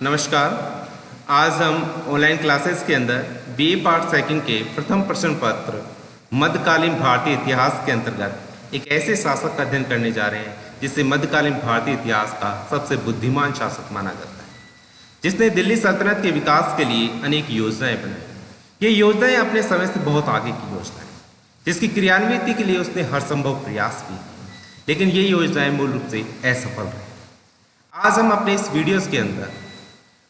नमस्कार। आज हम ऑनलाइन क्लासेस के अंदर बीए पार्ट सेकंड के प्रथम प्रश्न पत्र मध्यकालीन भारतीय इतिहास के अंतर्गत एक ऐसे शासक का अध्ययन करने जा रहे हैं जिसे मध्यकालीन भारतीय इतिहास का सबसे बुद्धिमान शासक माना जाता है, जिसने दिल्ली सल्तनत के विकास के लिए अनेक योजनाएं बनाई। ये योजनाएं अपने समय से बहुत आगे की योजनाएं, जिसकी क्रियान्विति के लिए उसने हर संभव प्रयास भी किए, लेकिन ये योजनाएं मूल रूप से असफल रही। आज हम अपने इस वीडियोस के अंदर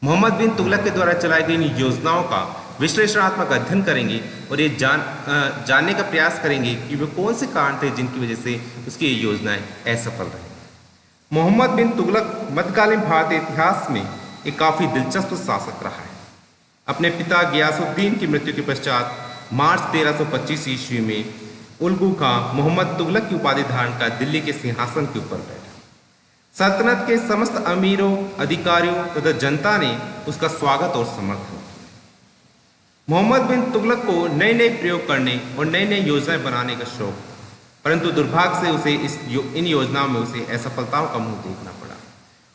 मोहम्मद बिन तुगलक के द्वारा चलाई गई इन योजनाओं का विश्लेषणात्मक अध्ययन करेंगे और ये जानने का प्रयास करेंगे कि वे कौन से कारण थे जिनकी वजह से उसकी ये योजनाएं असफल रही। मोहम्मद बिन तुगलक मध्यकालीन भारतीय इतिहास में एक काफ़ी दिलचस्प शासक रहा है। अपने पिता गियासुद्दीन की मृत्यु के पश्चात मार्च 1325 ईस्वी में उलगू खां मोहम्मद तुगलक की उपाधि धारण कर दिल्ली के सिंहासन के ऊपर बैठा। सल्तनत के समस्त अमीरों, अधिकारियों तथा जनता ने उसका स्वागत और समर्थन किया। मोहम्मद बिन तुगलक को नए नए प्रयोग करने और नई नई योजनाएं बनाने का शौक था, परंतु दुर्भाग्य से उसे इन योजनाओं में उसे असफलताओं का मुंह देखना पड़ा।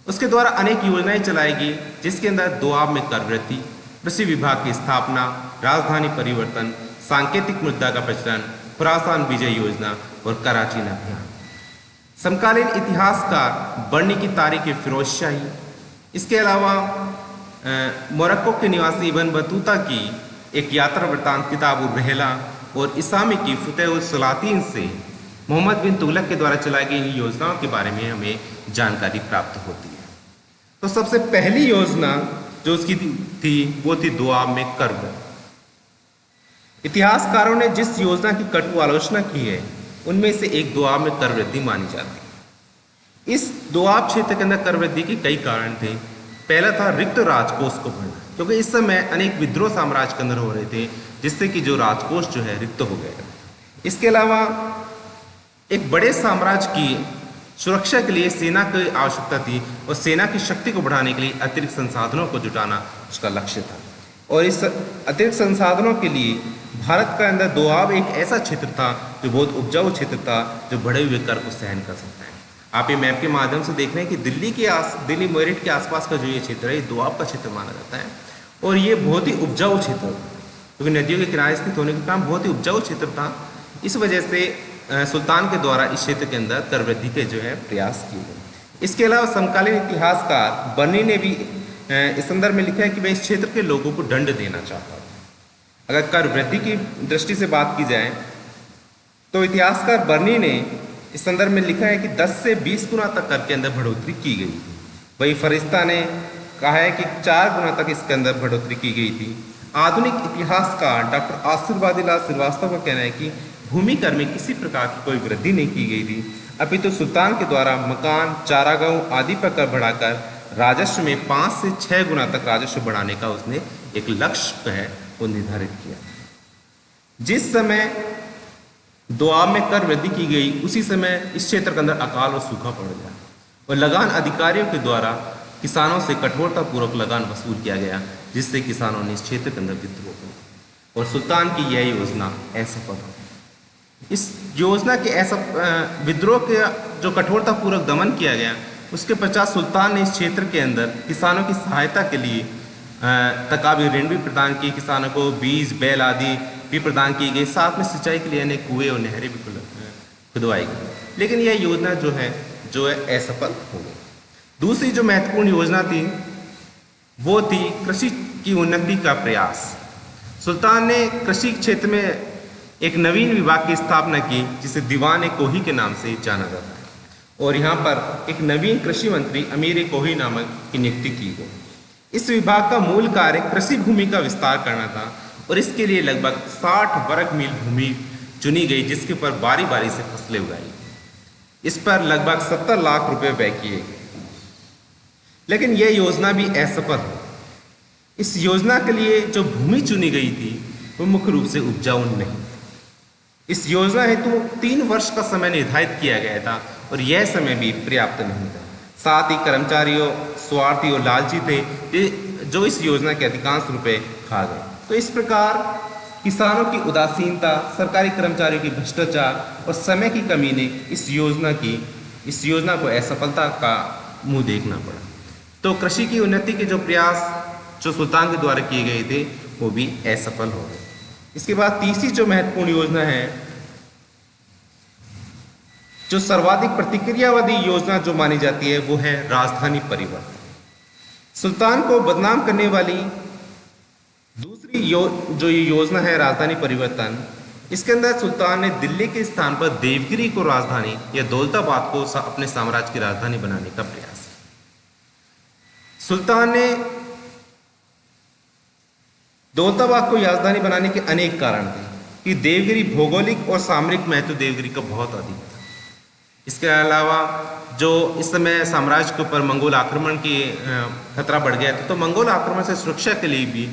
उसके द्वारा अनेक योजनाएं चलाई गई, जिसके अंदर दोआब में कर वृद्धि, कृषि विभाग की स्थापना, राजधानी परिवर्तन, सांकेतिक मुद्रा का प्रचलन, खुरासान विजय योजना और कराचीन अभियान। समकालीन इतिहासकार बर्नी की तारीख फिरोज शाही, इसके अलावा मोरक्को के निवासी इब्न बतूता की एक यात्रा वृत्तांत किताब रहला और इस्लामी की फतेह सलातीन से मोहम्मद बिन तुगलक के द्वारा चलाई गई इन योजनाओं के बारे में हमें जानकारी प्राप्त होती है। तो सबसे पहली योजना जो उसकी थी वो थी दोआब में कर वृद्धि। इतिहासकारों ने जिस योजना की कटु आलोचना की है उनमें से एक दोआब में कर वृद्धि मानी जाती है। इस दोआब क्षेत्र के अंदर कर वृद्धि के कई कारण थे। पहला था रिक्त राजकोष को भरना, क्योंकि इस समय अनेक विद्रोह साम्राज्य के अंदर हो रहे थे, जिससे कि जो राजकोष जो है रिक्त हो गया। इसके अलावा एक बड़े साम्राज्य की सुरक्षा के लिए सेना की आवश्यकता थी और सेना की शक्ति को बढ़ाने के लिए अतिरिक्त संसाधनों को जुटाना उसका लक्ष्य था। और इस अतिरिक्त संसाधनों के लिए भारत का अंदर दोआब एक ऐसा क्षेत्र था जो बहुत उपजाऊ क्षेत्र था, जो बढ़े हुए कर को सहन कर सकता है। आप ये मैप के माध्यम से देख रहे हैं कि दिल्ली मेरठ के आसपास का जो ये क्षेत्र है, ये दोआब का क्षेत्र माना जाता है और ये बहुत ही उपजाऊ क्षेत्र, क्योंकि नदियों के किनारे स्थित होने के कारण बहुत ही उपजाऊ क्षेत्र था। इस वजह से सुल्तान के द्वारा इस क्षेत्र के अंदर कर वृद्धि के जो है प्रयास किए गए। इसके अलावा समकालीन इतिहासकार बर्नी ने भी इस संदर्भ में लिखा है कि वह इस क्षेत्र के लोगों को दंड देना चाहता था। अगर कर वृद्धि की दृष्टि से बात की जाए तो इतिहासकार बर्नी ने इस संदर्भ में लिखा है कि 10 से 20 गुना तक कर के अंदर बढ़ोतरी की गई थी। वही फरिश्ता ने कहा है कि 4 गुना तक इसके अंदर बढ़ोतरी की गई थी। आधुनिक इतिहासकार डॉक्टर आशीर्वादीलाल श्रीवास्तव का कहना है कि भूमि कर में किसी प्रकार की कोई वृद्धि नहीं की गई थी, अपितु सुल्तान के द्वारा मकान, चारागाहों आदि पर कर बढ़ाकर राजस्व में 5 से 6 गुना तक राजस्व बढ़ाने का उसने एक लक्ष्य है वो निर्धारित किया। जिस समय दोआब में कर वृद्धि की गई, उसी समय इस क्षेत्र के अंदर अकाल और सूखा पड़ गया और लगान अधिकारियों के द्वारा किसानों से कठोरतापूर्वक लगान वसूल किया गया, जिससे किसानों ने इस क्षेत्र के अंदर विद्रोह किया और सुल्तान की यह योजना असफल हो। इस योजना के विद्रोह के जो कठोरतापूर्वक दमन किया गया, उसके पश्चात सुल्तान ने इस क्षेत्र के अंदर किसानों की सहायता के लिए तकावी ऋण भी प्रदान किए, किसानों को बीज, बैल आदि भी प्रदान की गई, साथ में सिंचाई के लिए अनेक कुएं और नहरें भी खुदवाई गई। लेकिन यह योजना जो है असफल हो गई। दूसरी जो महत्वपूर्ण योजना थी वो थी कृषि की उन्नति का प्रयास। सुल्तान ने कृषि क्षेत्र में एक नवीन विभाग की स्थापना की, जिसे दीवान कोही के नाम से जाना जाता है और यहाँ पर एक नवीन कृषि मंत्री अमीर कोही नामक की नियुक्ति की गई। इस विभाग का मूल कार्य कृषि भूमि का विस्तार करना था और इसके लिए लगभग 60 वर्ग मील भूमि चुनी गई, जिसके ऊपर बारी बारी से फसलें उगाई। इस पर लगभग 70 लाख रुपए व्यय किए गए, लेकिन यह योजना भी असफल हुई। इस योजना के लिए जो भूमि चुनी गई थी वो मुख्य रूप से उपजाऊ नहीं। इस योजना हेतु 3 वर्ष का समय निर्धारित किया गया था और यह समय भी पर्याप्त नहीं था। साथ ही कर्मचारियों स्वार्थी और लालची थे जो इस योजना के अधिकांश रुपए खा गए। तो इस प्रकार किसानों की उदासीनता, सरकारी कर्मचारियों की भ्रष्टाचार और समय की कमी ने इस योजना को असफलता का मुंह देखना पड़ा। तो कृषि की उन्नति के जो प्रयास जो सुल्तान के द्वारा किए गए थे वो भी असफल हो गए। इसके बाद तीसरी जो महत्वपूर्ण योजना है, जो सर्वाधिक प्रतिक्रियावादी योजना जो मानी जाती है वो है राजधानी परिवर्तन। सुल्तान को बदनाम करने वाली दूसरी जो ये योजना है राजधानी परिवर्तन, इसके अंदर सुल्तान ने दिल्ली के स्थान पर देवगिरी को राजधानी या दौलताबाद को अपने साम्राज्य की राजधानी बनाने का प्रयास किया। सुल्तान ने दौलताबाद को राजधानी बनाने के अनेक कारण थे कि देवगिरी भौगोलिक और सामरिक महत्व देवगिरी का बहुत अधिक था। इसके अलावा जो इस समय साम्राज्य के ऊपर मंगोल आक्रमण की खतरा बढ़ गया था, तो मंगोल आक्रमण से सुरक्षा के लिए भी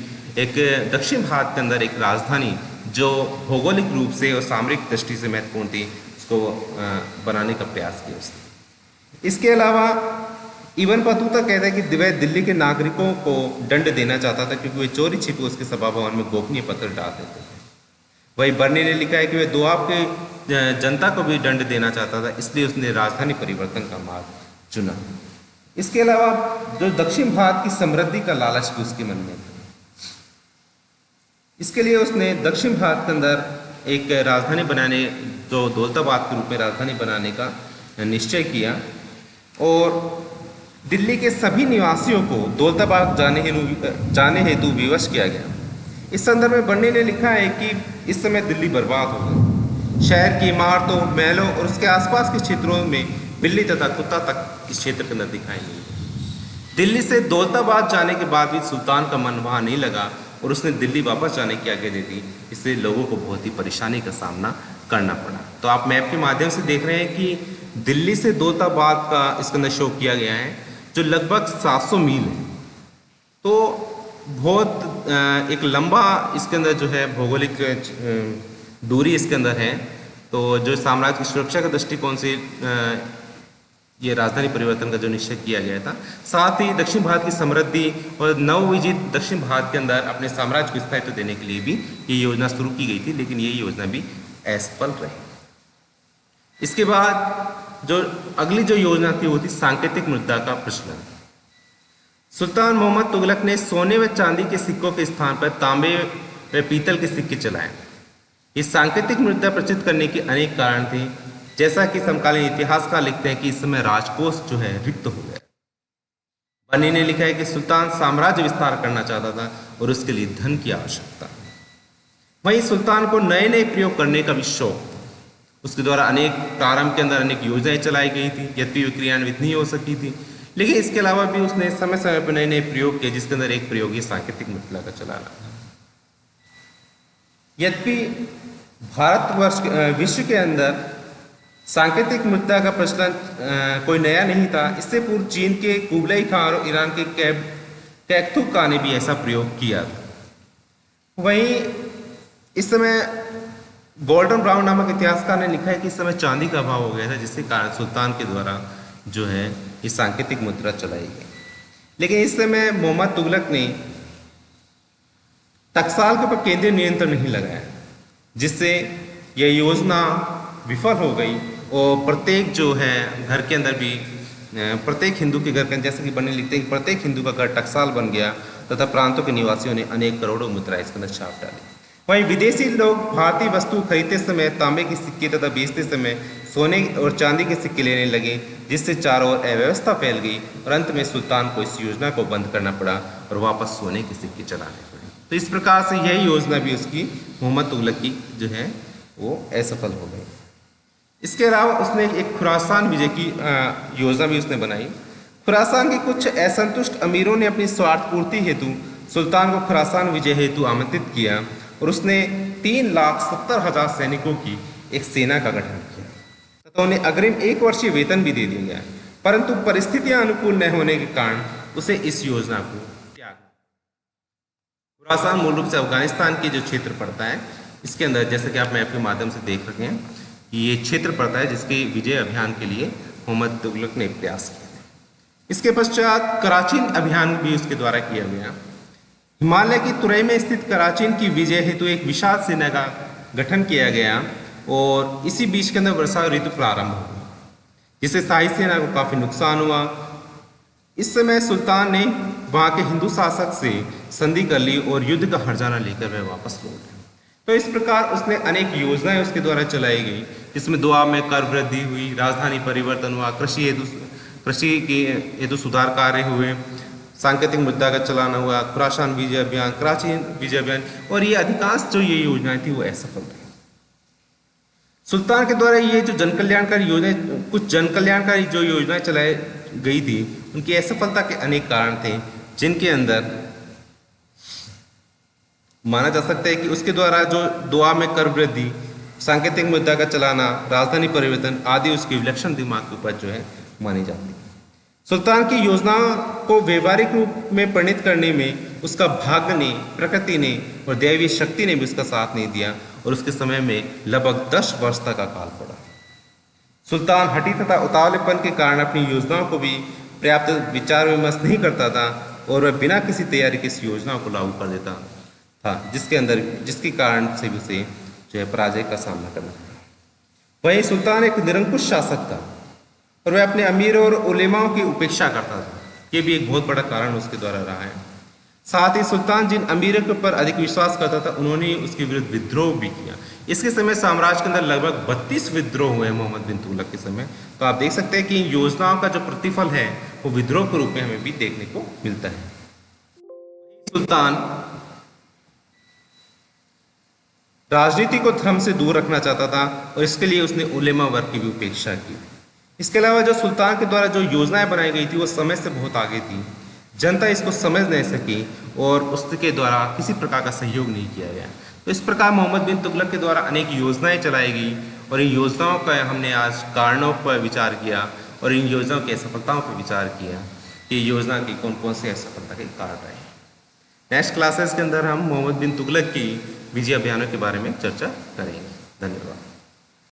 एक दक्षिण भारत के अंदर एक राजधानी जो भौगोलिक रूप से और सामरिक दृष्टि से महत्वपूर्ण थी उसको बनाने का प्रयास किया उसने। इसके अलावा इब्न बतूता कहता है कि वह दिल्ली के नागरिकों को दंड देना चाहता था क्योंकि वे चोरी छिपे उसके सभा भवन में गोपनीय पत्र डाल देते थे। वही बर्नी ने लिखा है कि वह दोआब के जनता को भी दंड देना चाहता था, इसलिए उसने राजधानी परिवर्तन का मार्ग चुना। इसके अलावा जो दक्षिण भारत की समृद्धि का लालच भी उसके मन में था, इसके लिए उसने दक्षिण भारत के अंदर एक राजधानी बनाने, जो दौलताबाद के रूप में राजधानी बनाने का निश्चय किया और दिल्ली के सभी निवासियों को दौलताबाद जाने हेतु विवश किया गया। इस संदर्भ में बर्नी ने लिखा है कि इस समय दिल्ली बर्बाद हो गई। शहर की इमारतों, महलों और उसके आसपास के क्षेत्रों में बिल्ली तथा कुत्ता तक इस क्षेत्र के अंदर दिखाई नहीं दी। दिल्ली से दौलताबाद जाने के बाद भी सुल्तान का मन वहाँ नहीं लगा और उसने दिल्ली वापस जाने की आज्ञा दे दी। इससे लोगों को बहुत ही परेशानी का सामना करना पड़ा। तो आप मैप के माध्यम से देख रहे हैं कि दिल्ली से दौलताबाद का इसके अंदर शो किया गया है, जो लगभग 700 मील है। तो बहुत एक लंबा इसके अंदर जो है भौगोलिक दूरी इसके अंदर है। तो जो साम्राज्य की सुरक्षा के दृष्टिकोण से ये राजधानी परिवर्तन का जो निश्चय किया गया था, साथ ही दक्षिण भारत की समृद्धि और नवविजित दक्षिण भारत के अंदर अपने साम्राज्य को स्थायित्व देने के लिए भी ये योजना शुरू की गई थी, लेकिन ये योजना भी असफल रही। इसके बाद जो अगली जो योजना थी वो थी सांकेतिक मुद्रा का प्रचलन। सुल्तान मोहम्मद तुगलक ने सोने व चांदी के सिक्कों के स्थान पर तांबे व पीतल के सिक्के चलाए। इस सांकेतिक मुद्रा प्रचलित करने के अनेक कारण थे, जैसा कि समकालीन इतिहासकार लिखते हैं कि इस समय राजकोष जो है रिक्त हो गया। बनी ने लिखा है कि सुल्तान साम्राज्य विस्तार करना चाहता था और उसके लिए धन की आवश्यकता। वहीं सुल्तान को नए नए प्रयोग करने का भी शौक था। उसके द्वारा अनेक प्रारंभ के अंदर अनेक योजनाएं चलाई गई थी, यद्यपि वे क्रियान्वित नहीं हो सकी थी, लेकिन इसके अलावा भी उसने समय समय पर नए नए प्रयोग किए, जिसके अंदर एक प्रयोग सांकेतिक मुद्रा का चलाना था। यद्यपि भारतवर्ष विश्व के अंदर सांकेतिक मुद्रा का प्रचलन कोई नया नहीं था। इससे पूर्व चीन के कुबलाई खान और ईरान के कैक्थू खान ने भी ऐसा प्रयोग किया था। वहीं इस समय गोल्डन ब्राउन नामक इतिहासकार ने लिखा है कि इस समय चांदी का अभाव हो गया था, जिसके कारण सुल्तान के द्वारा जो है ये सांकेतिक मुद्रा चलाई गई। लेकिन इस समय मोहम्मद तुगलक ने टकसाल के ऊपर केंद्रीय नियंत्रण नहीं लगाया, जिससे यह योजना विफल हो गई और प्रत्येक जो है घर के अंदर भी प्रत्येक हिंदू के घर के अंदर, जैसे कि बने लिखते हैं कि प्रत्येक हिंदू का घर टकसाल बन गया तथा प्रांतों के निवासियों ने अनेक करोड़ों मुद्रा इसके अंदर छाप डाली। वहीं विदेशी लोग भारतीय वस्तु खरीदते समय तांबे के सिक्के तथा बेचते समय सोने और चांदी के सिक्के लेने लगे, जिससे चारों ओर अव्यवस्था फैल गई और अंत में सुल्तान को इस योजना को बंद करना पड़ा और वापस सोने के सिक्के चलाने पड़े। तो इस प्रकार से यही योजना भी उसकी मोहम्मद तुगलक की जो है वो असफल हो गई। इसके अलावा उसने एक खुरासान विजय की योजना भी उसने बनाई। खुरासान के कुछ असंतुष्ट अमीरों ने अपनी स्वार्थ पूर्ति हेतु सुल्तान को खुरासान विजय हेतु आमंत्रित किया और उसने 3,70,000 सैनिकों की एक सेना का गठन किया तथा उन्हें अग्रिम 1 वर्षीय वेतन भी दे दिया गया, परंतु परिस्थितियां अनुकूल न होने के कारण उसे इस योजना को त्याग। खुरासान मूल रूप से अफगानिस्तान के जो क्षेत्र पड़ता है, इसके अंदर जैसे कि आप मैप के माध्यम से देख रहे हैं कि ये क्षेत्र पड़ता है जिसके विजय अभियान के लिए मोहम्मद तुगलक ने प्रयास किया। इसके पश्चात कराचीन अभियान भी उसके द्वारा किया गया। हिमालय की तुरई में स्थित कराचीन की विजय हेतु एक विशाल सेना का गठन किया गया और इसी बीच के अंदर वर्षा ऋतु प्रारंभ हो गई, जिससे शाही सेना को काफी नुकसान हुआ। इस समय सुल्तान ने वहाँ के हिंदू शासक से संधि कर ली और युद्ध का हर्जाना लेकर वह वापस लौट आया। तो इस प्रकार उसने अनेक योजनाएं उसके द्वारा चलाई गई, जिसमें दुआब में कर वृद्धि हुई, राजधानी परिवर्तन हुआ, कृषि के हेतु सुधार कार्य हुए, सांकेतिक मुद्दा का चलाना हुआ, खुरासान विजय अभियान, कराची विजय अभियान, और ये अधिकांश जो ये योजनाएं थी वो असफल रही। सुल्तान के द्वारा ये जो जनकल्याणकारी योजनाएं, कुछ जनकल्याणकारी जो योजनाएं चलाई गई थी, उनकी असफलता के अनेक कारण थे, जिनके अंदर माना जा सकता है कि उसके द्वारा जो दुआब में कर वृद्धि, सांकेतिक मुद्दा का चलाना, राजधानी परिवर्तन आदि उसके विलक्षण दिमाग के ऊपर जो है मानी जाती है। सुल्तान की योजनाओं को व्यवहारिक रूप में परिणित करने में उसका भाग्य ने, प्रकृति ने और दैवीय शक्ति ने भी उसका साथ नहीं दिया और उसके समय में लगभग 10 वर्ष तक का काल पड़ा। सुल्तान हठी तथा उतावलेपन के कारण अपनी योजनाओं को भी पर्याप्त विचार विमर्श नहीं करता था और वह बिना किसी तैयारी की इस योजना को लागू कर देता था, जिसके कारण से भी उसे जो है पराजय का सामना करना पड़ा। वहीं सुल्तान एक निरंकुश शासक था और वह अपने अमीर और उलेमाओं की उपेक्षा करता था। ये भी एक बहुत बड़ा कारण उसके द्वारा रहा है। साथ ही सुल्तान जिन अमीरों के ऊपर अधिक विश्वास करता था, उन्होंने उसके विरुद्ध विद्रोह भी किया। इसके समय साम्राज्य के अंदर लगभग 32 विद्रोह हुए मोहम्मद बिन तुगलक के समय। तो आप देख सकते हैं कि इन योजनाओं का जो प्रतिफल है वो विद्रोह के रूप में हमें भी देखने को मिलता है। सुल्तान राजनीति को धर्म से दूर रखना चाहता था और इसके लिए उसने उलेमा वर्ग की भी उपेक्षा की। इसके अलावा जो सुल्तान के द्वारा जो योजनाएं बनाई गई थी वो समय से बहुत आगे थी, जनता इसको समझ नहीं सकी और उसके द्वारा किसी प्रकार का सहयोग नहीं किया गया। तो इस प्रकार मोहम्मद बिन तुगलक के द्वारा अनेक योजनाएं चलाई गई और इन योजनाओं का हमने आज कारणों पर विचार किया और इन योजनाओं की असफलताओं पर विचार किया कि योजना की कौन कौन से असफलता के कारण रहे। नेक्स्ट क्लासेस के अंदर हम मोहम्मद बिन तुगलक की विजय अभियानों के बारे में चर्चा करेंगे। धन्यवाद।